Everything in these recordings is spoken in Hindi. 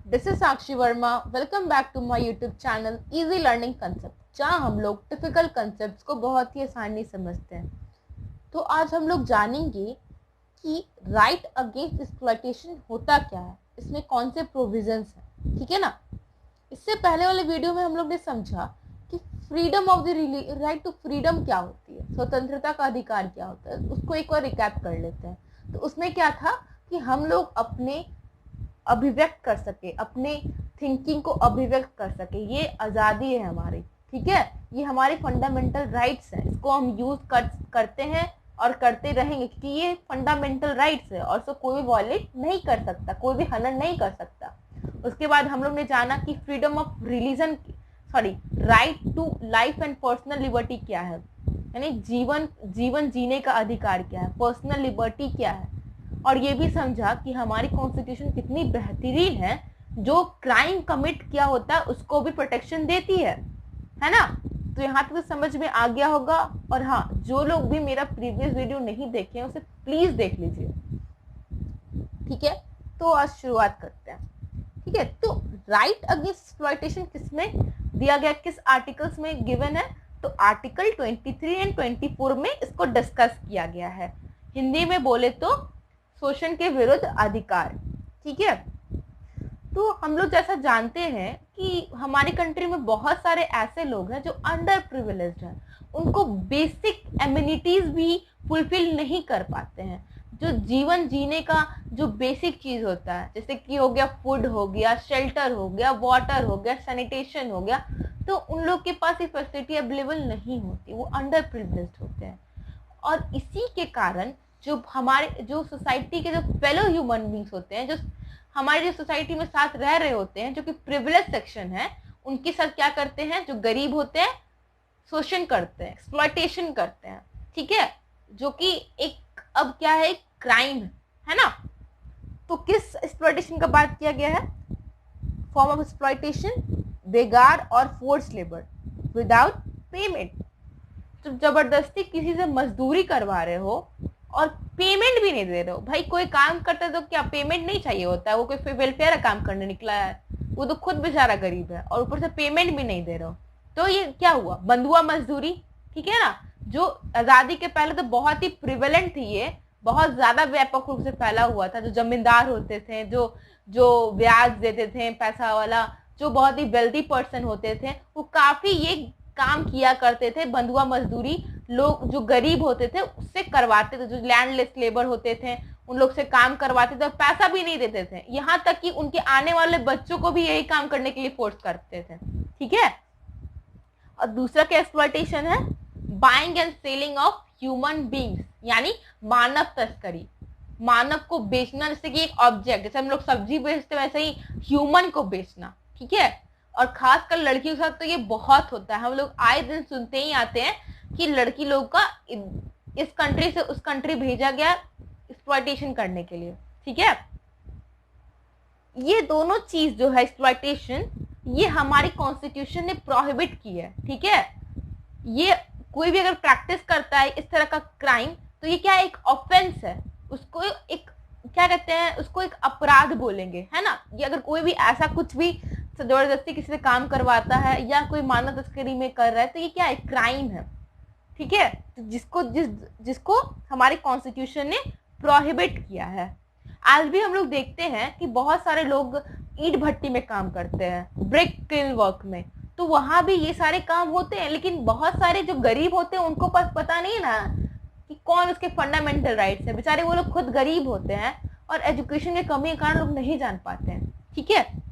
This is Sakshi Verma. Welcome back to my YouTube channel easy learning concept, जहां हम लोग टिपिकल कंसेप्ट्स को बहुत ही आसानी से समझते हैं। तो आज हम लोग जानेंगे कि राइट अगेंस्ट एक्सप्लॉयटेशन होता क्या है, इसमें कौन से प्रोविजंस हैं, ठीक है ना। इससे पहले वाले वीडियो में हम लोग ने समझा कि freedom of the right to freedom क्या होती है, स्वतंत्रता का अधिकार क्या होता है। उसको एक बार रिकैप कर लेते हैं। तो उसमें क्या था कि हम लोग अपने अभिव्यक्त कर सके, अपने थिंकिंग को अभिव्यक्त कर सके, ये आज़ादी है हमारी, ठीक है। ये हमारे फंडामेंटल राइट्स हैं, इसको हम यूज करते हैं और करते रहेंगे क्योंकि ये फंडामेंटल राइट्स है और इसको कोई भी वॉयलेट नहीं कर सकता, कोई भी हनन नहीं कर सकता। उसके बाद हम लोग ने जाना कि freedom of religion right to life and personal liberty क्या है, यानी जीवन जीने का अधिकार क्या है, पर्सनल लिबर्टी क्या है। और ये भी समझा कि हमारी कॉन्स्टिट्यूशन कितनी बेहतरीन है, जो क्राइम कमिट किया होता है उसको भी प्रोटेक्शन देती है ना। तो यहाँ तक तो समझ में आ गया होगा। और हाँ, जो लोग भी मेरा प्रीवियस वीडियो नहीं देखे हैं उसे प्लीज देख लीजिए, ठीक है। तो आज शुरुआत करते हैं, ठीक है। तो राइट अगेंस्ट एक्सप्लॉयटेशन किसमें दिया गया, किस आर्टिकल्स में गिवन है? तो आर्टिकल 23 एंड 24 में इसको डिस्कस किया गया है। हिंदी में बोले तो शोषण के विरुद्ध अधिकार, ठीक है। तो हम लोग जैसा जानते हैं कि हमारी कंट्री में बहुत सारे ऐसे लोग हैं जो अंडर प्रिविलेज्ड हैं, उनको बेसिक एमिनिटीज भी फुलफिल नहीं कर पाते हैं। जो जीवन जीने का जो बेसिक चीज होता है, जैसे कि हो गया फूड, हो गया शेल्टर, हो गया वाटर, हो गया सैनिटेशन, हो गया, तो उन लोग के पास ये फैसिलिटी अवेलेबल नहीं होती, वो अंडर प्रिविलेज्ड होते हैं। और इसी के कारण जो सोसाइटी के जो फेलो ह्यूमन बींग्स होते हैं, जो हमारी जो सोसाइटी में साथ रह रहे होते हैं, जो कि प्रिविलेज सेक्शन है, उनके साथ क्या करते हैं, जो गरीब होते हैं शोषण करते हैं, एक्सप्लॉयटेशन करते हैं, ठीक है। जो कि एक अब क्या है, क्राइम है ना। तो किस एक्सप्लॉयटेशन का बात किया गया है? फॉर्म ऑफ एक्सप्लॉयटेशन, बेगार और फोर्स लेबर विदाउट पेमेंट। तो जबरदस्ती किसी से मजदूरी करवा रहे हो और पेमेंट भी नहीं दे रहे हो। भाई कोई काम करता है तो क्या पेमेंट नहीं चाहिए होता है? वो कोई वेलफेयर का काम करने निकला है, वो तो खुद बेचारा गरीब है और ऊपर से पेमेंट भी नहीं दे रहे हो, तो ये क्या हुआ? बंधुआ मजदूरी, ठीक है ना। जो आजादी के पहले तो बहुत ही प्रिवेलेंट थी, ये बहुत ज्यादा व्यापक रूप से फैला हुआ था। जो जमींदार होते थे, जो ब्याज देते थे, पैसा वाला, जो बहुत ही वेल्दी पर्सन होते थे, वो काफी ये काम किया करते थे। बंधुआ मजदूरी लोग जो गरीब होते थे उससे करवाते थे, जो लैंडलेस लेबर होते थे उन लोग से काम करवाते थे और पैसा भी नहीं देते थे। यहाँ तक कि उनके आने वाले बच्चों को भी यही काम करने के लिए फोर्स करते थे, ठीक है। और दूसरा क्या एक्सप्लॉयटेशन है? Buying and selling of human beings, यानी मानव तस्करी, मानव को बेचना। जैसे कि एक ऑब्जेक्ट, जैसे हम लोग सब्जी बेचते वैसे ही ह्यूमन को बेचना, ठीक है। और खासकर लड़कियों के साथ तो ये बहुत होता है। हम लोग आए दिन सुनते ही आते हैं कि लड़की लोग का इस कंट्री से उस कंट्री भेजा गया एक्सप्लॉयटेशन करने के लिए, ठीक है। ये दोनों चीज जो है एक्सप्लॉयटेशन, ये हमारी कॉन्स्टिट्यूशन ने प्रोहिबिट की है, ठीक है। ये कोई भी अगर प्रैक्टिस करता है इस तरह का क्राइम, तो ये क्या है, एक ऑफेंस है। उसको एक क्या कहते हैं, उसको एक अपराध बोलेंगे, है ना। ये अगर कोई भी ऐसा कुछ भी जबरदस्ती किसी से काम करवाता है या कोई मानव तस्करी में कर रहा है, तो ये क्या है, क्राइम है, ठीक है। तो जिसको हमारी कॉन्स्टिट्यूशन ने प्रोहिबिट किया है। आज भी हम लोग देखते हैं कि बहुत सारे लोग ईंट भट्टी में काम करते हैं, ब्रिक किल वर्क में, तो वहां भी ये सारे काम होते हैं। लेकिन बहुत सारे जो गरीब होते हैं उनको पास पता नहीं ना कि कौन उसके फंडामेंटल राइट्स है। बेचारे वो लोग खुद गरीब होते हैं और एजुकेशन की कमी के कारण लोग नहीं जान पाते हैं, ठीक है।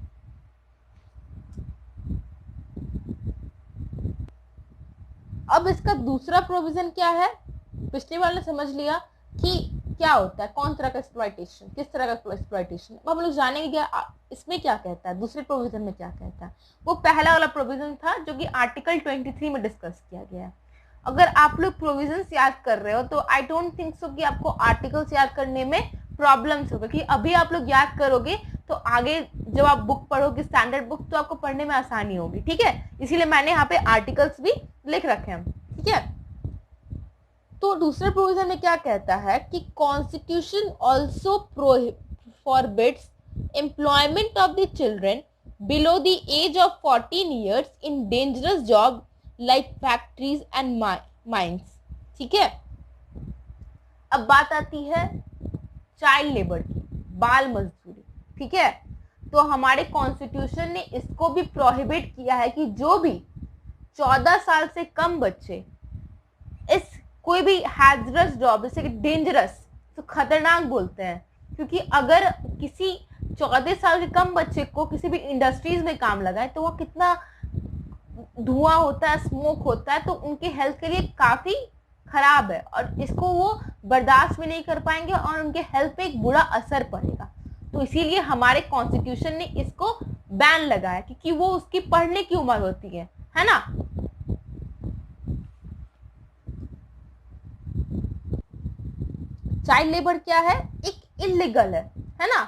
अब इसका दूसरा प्रोविजन क्या है? पिछले वाले ने समझ लिया कि क्या होता है, कौन तरह का एक्सप्लॉयटेशन, किस तरह का एक्सप्लॉयटेशन। अब हम लोग जानेंगे क्या इसमें क्या कहता है, दूसरे प्रोविजन में क्या कहता है। वो पहला वाला प्रोविजन था जो कि आर्टिकल 23 में डिस्कस किया गया है। अगर आप लोग प्रोविजंस याद कर रहे हो तो आई डोंट थिंक सो कि आपको आर्टिकल्स याद करने में प्रॉब्लम्स होगा, कि अभी आप लोग याद करोगे तो आगे जब आप बुक पढ़ोगे, स्टैंडर्ड बुक, तो आपको पढ़ने में आसानी होगी, ठीक है। इसीलिए मैंने यहाँ पे आर्टिकल्स भी लिख रखे हैं, ठीक है। तो दूसरे प्रोविजन में क्या कहता है कि constitution also forbids employment of the children below the age of 14 years in dangerous job like factories and mines. ठीक है, अब बात आती है चाइल्ड लेबर की, बाल मजदूरी। ठीक है, तो हमारे कॉन्स्टिट्यूशन ने इसको भी प्रोहिबिट किया है कि जो भी 14 साल से कम बच्चे इस कोई भी हैजरस जॉब, जैसे कि डेंजरस, तो खतरनाक बोलते हैं, क्योंकि अगर किसी 14 साल के कम बच्चे को किसी भी इंडस्ट्रीज में काम लगाए तो वह कितना धुआं होता है, स्मोक होता है, तो उनके हेल्थ के लिए काफी खराब है और इसको वो बर्दाश्त भी नहीं कर पाएंगे और उनके हेल्थ पे एक बुरा असर पड़ेगा। तो इसीलिए हमारे कॉन्स्टिट्यूशन ने इसको बैन लगाया, क्योंकि वो उसकी पढ़ने की उम्र होती है ना। चाइल्ड लेबर क्या है? एक इलीगल है ना,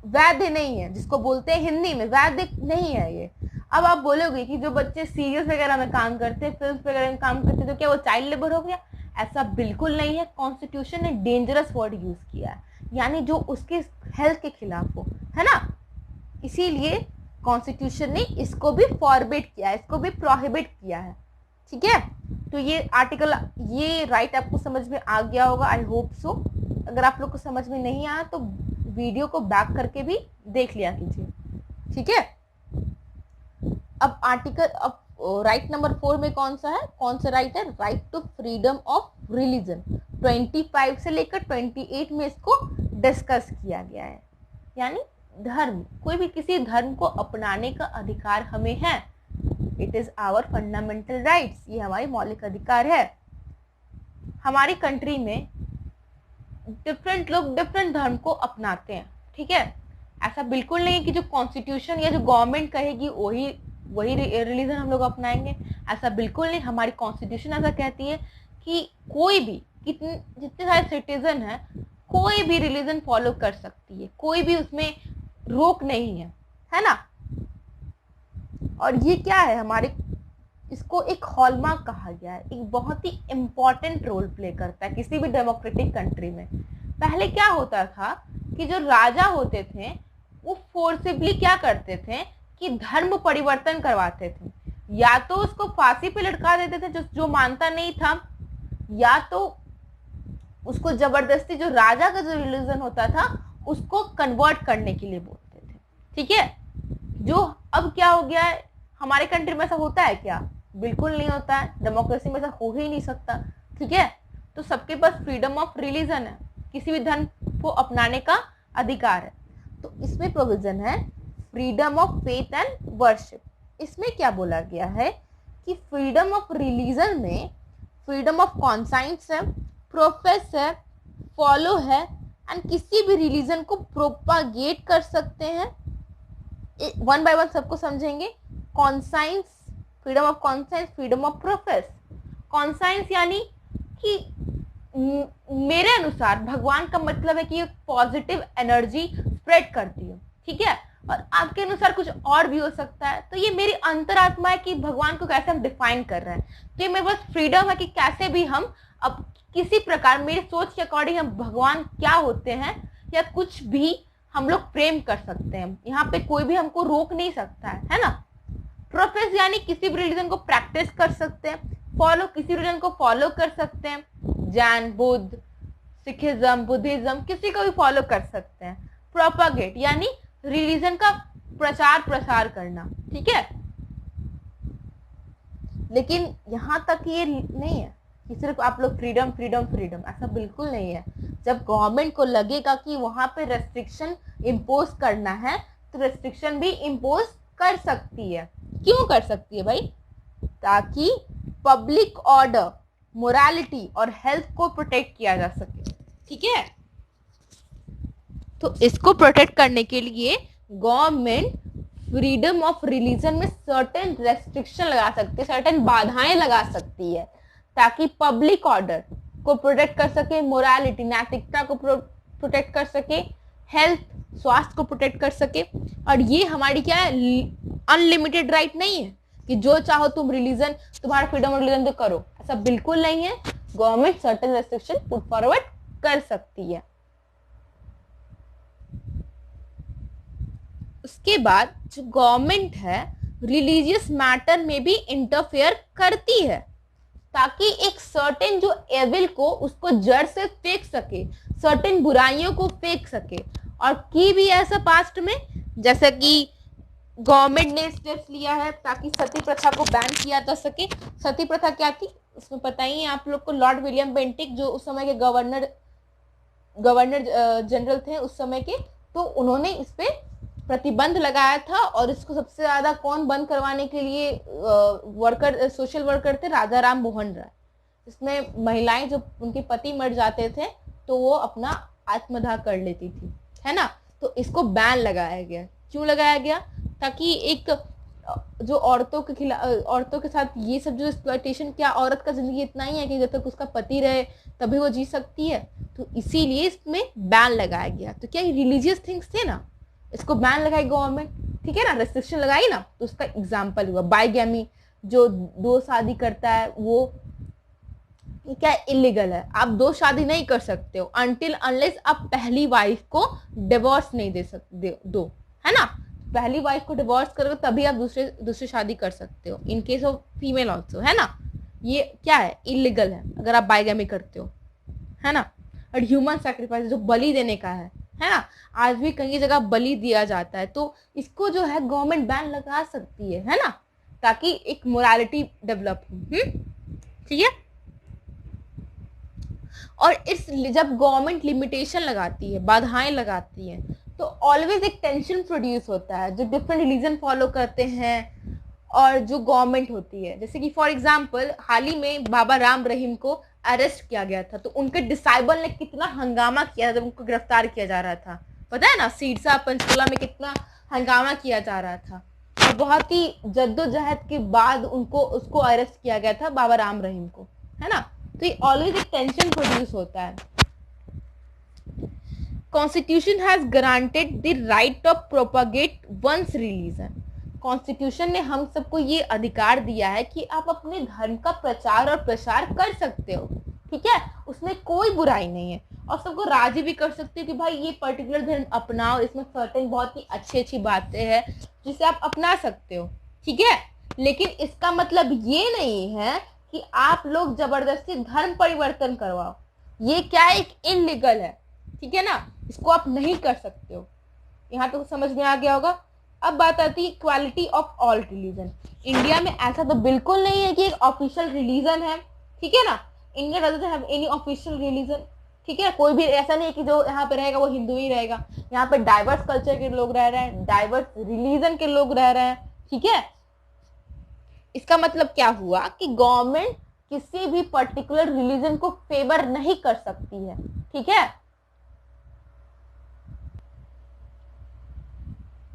वैध नहीं है, जिसको बोलते हैं हिंदी में वैध नहीं है ये। अब आप बोलोगे कि जो बच्चे सीरियल्स वगैरह में काम करते हैं, फिल्म वगैरह में काम करते हैं, तो क्या वो चाइल्ड लेबर हो गया? ऐसा बिल्कुल नहीं है। कॉन्स्टिट्यूशन ने डेंजरस वर्ड यूज किया है, यानी जो उसके हेल्थ के खिलाफ हो, है ना। इसीलिए कॉन्स्टिट्यूशन ने इसको भी फॉरबिड किया है, इसको भी प्रोहिबिट किया है। ठीक है, तो ये आर्टिकल, ये राइट आपको समझ में आ गया होगा, आई होप सो। अगर आप लोग को समझ में नहीं आया तो वीडियो को बैक करके भी देख लिया कीजिए। ठीक है, अब आर्टिकल, अब राइट नंबर 4 में कौन सा है, कौन सा राइट है? Right to freedom of religion. 25 से लेकर 28 में इसको डिस्कस किया गया है, यानी धर्म, कोई भी किसी धर्म को अपनाने का अधिकार हमें है। It is our fundamental rights, ये हमारी मौलिक अधिकार है। हमारी कंट्री में डिफरेंट लोग डिफरेंट धर्म को अपनाते हैं। ठीक है, ऐसा बिल्कुल नहीं है कि जो कॉन्स्टिट्यूशन या जो गवर्नमेंट कहेगी वही रिलीजन हम लोग अपनाएंगे, ऐसा बिल्कुल नहीं। हमारी कॉन्स्टिट्यूशन ऐसा कहती है कि कोई भी, जितने सारे सिटीजन हैं, कोई भी रिलीजन फॉलो कर सकती है, कोई भी उसमें रोक नहीं है ना। और ये क्या है, हमारे इसको एक हॉलमार्क कहा गया है, एक बहुत ही इंपॉर्टेंट रोल प्ले करता है किसी भी डेमोक्रेटिक कंट्री में। पहले क्या होता था कि जो राजा होते थे वो फोर्सिबली क्या करते थे कि धर्म परिवर्तन करवाते थे, या तो उसको फांसी पे लटका देते थे जो मानता नहीं था, या तो उसको जबरदस्ती जो राजा का जो रिलीजन होता था उसको कन्वर्ट करने के लिए बोलते थे। ठीक है, जो अब क्या हो गया है, हमारे कंट्री में ऐसा होता है क्या? बिल्कुल नहीं होता है, डेमोक्रेसी में ऐसा हो ही नहीं सकता। ठीक है, तो सबके पास फ्रीडम ऑफ रिलीजन है, किसी भी धर्म को अपनाने का अधिकार है। तो इसमें प्रोविजन है freedom of faith and worship. इसमें क्या बोला गया है कि फ्रीडम ऑफ रिलीजन में फ्रीडम ऑफ कॉन्साइंस है, प्रोफेस है, फॉलो है, एंड किसी भी रिलीजन को प्रोपागेट कर सकते हैं। वन बाय वन सबको समझेंगे। Conscience, freedom of conscience, freedom of profess. Conscience यानी कि मेरे अनुसार भगवान का मतलब है कि ये पॉजिटिव एनर्जी स्प्रेड करती है। ठीक है, और आपके अनुसार कुछ और भी हो सकता है। तो ये मेरी अंतरात्मा है कि भगवान को कैसे हम डिफाइन कर रहे हैं। तो ये मेरे पास फ्रीडम है कि कैसे भी हम अब किसी प्रकार मेरी सोच के अकॉर्डिंग हम भगवान क्या होते हैं या कुछ भी हम लोग प्रेम कर सकते हैं। यहाँ पे कोई भी हमको रोक नहीं सकता है ना। प्रोफेस यानी किसी भी रिलीजन को प्रैक्टिस कर सकते हैं, फॉलो, किसी रिलीजन को फॉलो कर सकते हैं, जैन, बुद्ध, सिखिज्म, बुद्धिज्म, किसी को भी फॉलो कर सकते हैं। प्रोपागेट यानी रिलीजन का प्रचार प्रसार करना। ठीक है, लेकिन यहां तक ये नहीं है कि सिर्फ आप लोग फ्रीडम फ्रीडम फ्रीडम, ऐसा बिल्कुल नहीं है। जब गवर्नमेंट को लगेगा कि वहां पे रेस्ट्रिक्शन इम्पोज करना है तो रेस्ट्रिक्शन भी इम्पोज कर सकती है। क्यों कर सकती है भाई? ताकि पब्लिक ऑर्डर, मोरालिटी और हेल्थ को प्रोटेक्ट किया जा सके। ठीक है, तो इसको प्रोटेक्ट करने के लिए गवर्नमेंट फ्रीडम ऑफ रिलीजन में सर्टेन रेस्ट्रिक्शन लगा सकती है, सर्टेन बाधाएं लगा सकती है, ताकि पब्लिक ऑर्डर को प्रोटेक्ट कर सके, मोरालिटी, नैतिकता को प्रोटेक्ट कर सके, हेल्थ, स्वास्थ्य को प्रोटेक्ट कर सके। और ये हमारी क्या है, अनलिमिटेड राइट नहीं है कि जो चाहो तुम रिलीजन, तुम्हारा फ्रीडम ऑफ रिलीजन तो करो, ऐसा बिल्कुल नहीं है। Government certain restriction put forward कर सकती है। उसके बाद जो गवर्नमेंट है रिलीजियस मैटर में भी इंटरफेयर करती है, ताकि एक सर्टेन जो एविल को उसको जड़ से फेंक सके, सर्टेन बुराइयों को फेंक सके। और की भी ऐसा पास्ट में, जैसे कि गवर्नमेंट ने स्टेप्स लिया है ताकि सती प्रथा को बैन किया जा सके। सती प्रथा क्या थी उसमें पता ही है आप लोग को, लॉर्ड विलियम बेंटिक जो उस समय के गवर्नर जनरल थे उस समय के, तो उन्होंने इस पे प्रतिबंध लगाया था। और इसको सबसे ज्यादा कौन बंद करवाने के लिए सोशल वर्कर थे, राजा राम मोहन राय। इसमें महिलाएं जो उनके पति मर जाते थे तो वो अपना आत्मदाह कर लेती थी, है ना। तो इसको बैन लगाया गया। क्यों लगाया गया? ताकि एक जो औरतों के खिलाफ, औरतों के साथ ये सब जो एक्सप्लॉयटेशन, क्या औरत का जिंदगी इतना ही है कि जब तक उसका पति रहे तभी वो जी सकती है, तो इसीलिए इसमें बैन लगाया गया। तो क्या रिलीजियस थिंग्स थे ना, इसको बैन लगाई गवर्नमेंट, ठीक है ना, रेस्ट्रिक्शन लगाई ना। तो उसका एग्जाम्पल हुआ बाइगैमी, जो दो शादी करता है वो क्या इलीगल है। आप दो शादी नहीं कर सकते हो अनटिल अनलेस आप पहली वाइफ को डिवोर्स नहीं दे सकते दो, है ना। पहली वाइफ को डिवोर्स करोगे तभी आप दूसरी शादी कर सकते हो, in case of female also, है ना। ये क्या है, इलीगल है अगर आप बाइगैमी करते हो, है ना। और ह्यूमन सैक्रिफाइस जो बलि देने का है ना, आज भी कई जगह बलि दिया जाता है। तो इसको जो है गवर्नमेंट बैन लगा सकती है ना, ताकि एक मोरालिटी डेवलप हो, ठीक है। और इस जब गवर्नमेंट लिमिटेशन लगाती है, बाधाएं लगाती है, तो ऑलवेज एक टेंशन प्रोड्यूस होता है जो डिफरेंट रिलीजन फॉलो करते हैं और जो गवर्नमेंट होती है। जैसे कि फॉर एग्जांपल हाल ही में बाबा राम रहीम को अरेस्ट किया गया था, तो उनके डिसाइबल ने कितना हंगामा किया जब उनको गिरफ्तार किया जा रहा था, पता है ना। सिरसा पंचकुला में कितना हंगामा किया जा रहा था, और बहुत ही जद्दोजहद के बाद उसको अरेस्ट किया गया था बाबा राम रहीम को, है ना। तो ये ऑलवेज एक टेंशन प्रोड्यूस होता है। Constitution has granted the right of propagate once religion. Constitution ने हम सबको ये अधिकार दिया है कि आप अपने धर्म का प्रचार और प्रसार कर सकते हो, ठीक है, उसमें कोई बुराई नहीं है। और सबको राजी भी कर सकते हो कि भाई ये पर्टिकुलर धर्म अपनाओ, इसमें सर्टेन बहुत ही अच्छी बातें हैं जिसे आप अपना सकते हो, ठीक है। लेकिन इसका मतलब ये नहीं है कि आप लोग जबरदस्ती धर्म परिवर्तन करवाओ। ये क्या है, एक इनलीगल है, ठीक है ना, इसको आप नहीं कर सकते हो। यहाँ तो समझ में आ गया होगा। अब बात आती है equality of all religion. India में ऐसा तो बिल्कुल नहीं है कि एक ऑफिशियल रिलीजन है, ठीक है ना। India doesn't have any official religion, ठीक है। कोई भी ऐसा नहीं है कि जो यहाँ पे रहेगा वो हिंदू ही रहेगा। यहाँ पे डाइवर्स कल्चर के लोग रह रहे हैं, डाइवर्स रिलीजन के लोग रह रहे हैं, ठीक है। इसका मतलब क्या हुआ कि गवर्नमेंट किसी भी पर्टिकुलर रिलीजन को फेवर नहीं कर सकती है, ठीक है।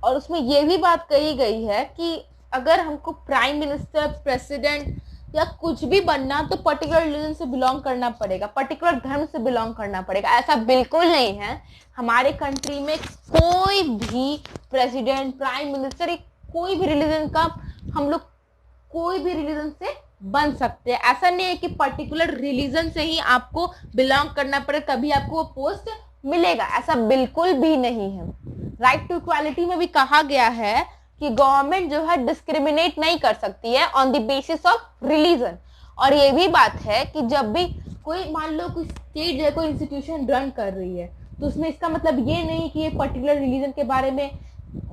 और उसमें यह भी बात कही गई है कि अगर हमको प्राइम मिनिस्टर, प्रेसिडेंट या कुछ भी बनना तो पर्टिकुलर रिलीजन से बिलोंग करना पड़ेगा, पर्टिकुलर धर्म से बिलोंग करना पड़ेगा। ऐसा बिल्कुल नहीं है। हमारे कंट्री में कोई भी प्रेसिडेंट, प्राइम मिनिस्टर, कोई भी रिलीजन का, हम लोग कोई भी रिलीजन से बन सकते हैं। ऐसा नहीं है कि पर्टिकुलर रिलीजन से ही आपको बिलोंग करना पड़े तभी आपको वो पोस्ट मिलेगा, ऐसा बिल्कुल भी नहीं है। राइट टू इक्वालिटी में भी कहा गया है कि गवर्नमेंट जो है डिस्क्रिमिनेट नहीं कर सकती है on the basis of religion. और ये भी बात है कि जब भी कोई, मान लो कोई स्टेट या कोई इंस्टीट्यूशन रन कर रही है, तो उसमें इसका मतलब ये नहीं कि ये पर्टिकुलर रिलीजन के बारे में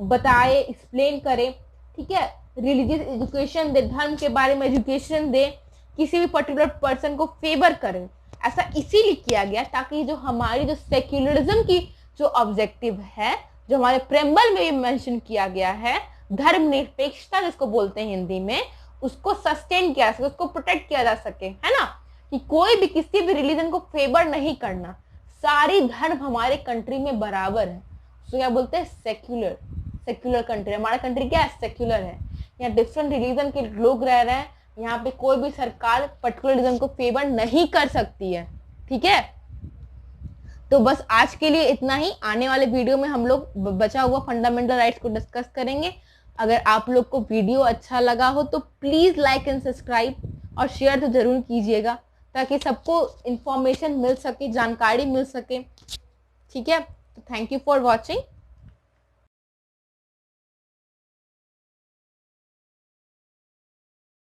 बताए, एक्सप्लेन करे, ठीक है। रिलीजियस एजुकेशन दे, धर्म के बारे में एजुकेशन दे, किसी भी पर्टिकुलर पर्सन को फेवर करे। ऐसा इसीलिए किया गया ताकि जो हमारी जो सेक्युलरिज्म की जो ऑब्जेक्टिव है, जो हमारे प्रेम्बल में भी मेंशन किया गया है, धर्मनिरपेक्षता जिसको बोलते हैं हिंदी में, उसको सस्टेन किया जा सके, उसको प्रोटेक्ट किया जा सके, है ना। कि कोई भी किसी भी रिलीजन को फेवर नहीं करना, सारी धर्म हमारे कंट्री में बराबर है। तो क्या बोलते हैं, सेक्युलर कंट्री। हमारा कंट्री क्या है, सेक्युलर है। यहाँ डिफरेंट रिलीजन के लोग रह रहे हैं, यहाँ पे कोई भी सरकार पर्टिकुलर रिलीजन को फेवर नहीं कर सकती है, ठीक है। तो बस आज के लिए इतना ही। आने वाले वीडियो में हम लोग बचा हुआ फंडामेंटल राइट्स को डिस्कस करेंगे। अगर आप लोग को वीडियो अच्छा लगा हो तो प्लीज लाइक एंड सब्सक्राइब और शेयर तो जरूर कीजिएगा, ताकि सबको इंफॉर्मेशन मिल सके, जानकारी मिल सके, ठीक है। तो थैंक यू फॉर वॉचिंग।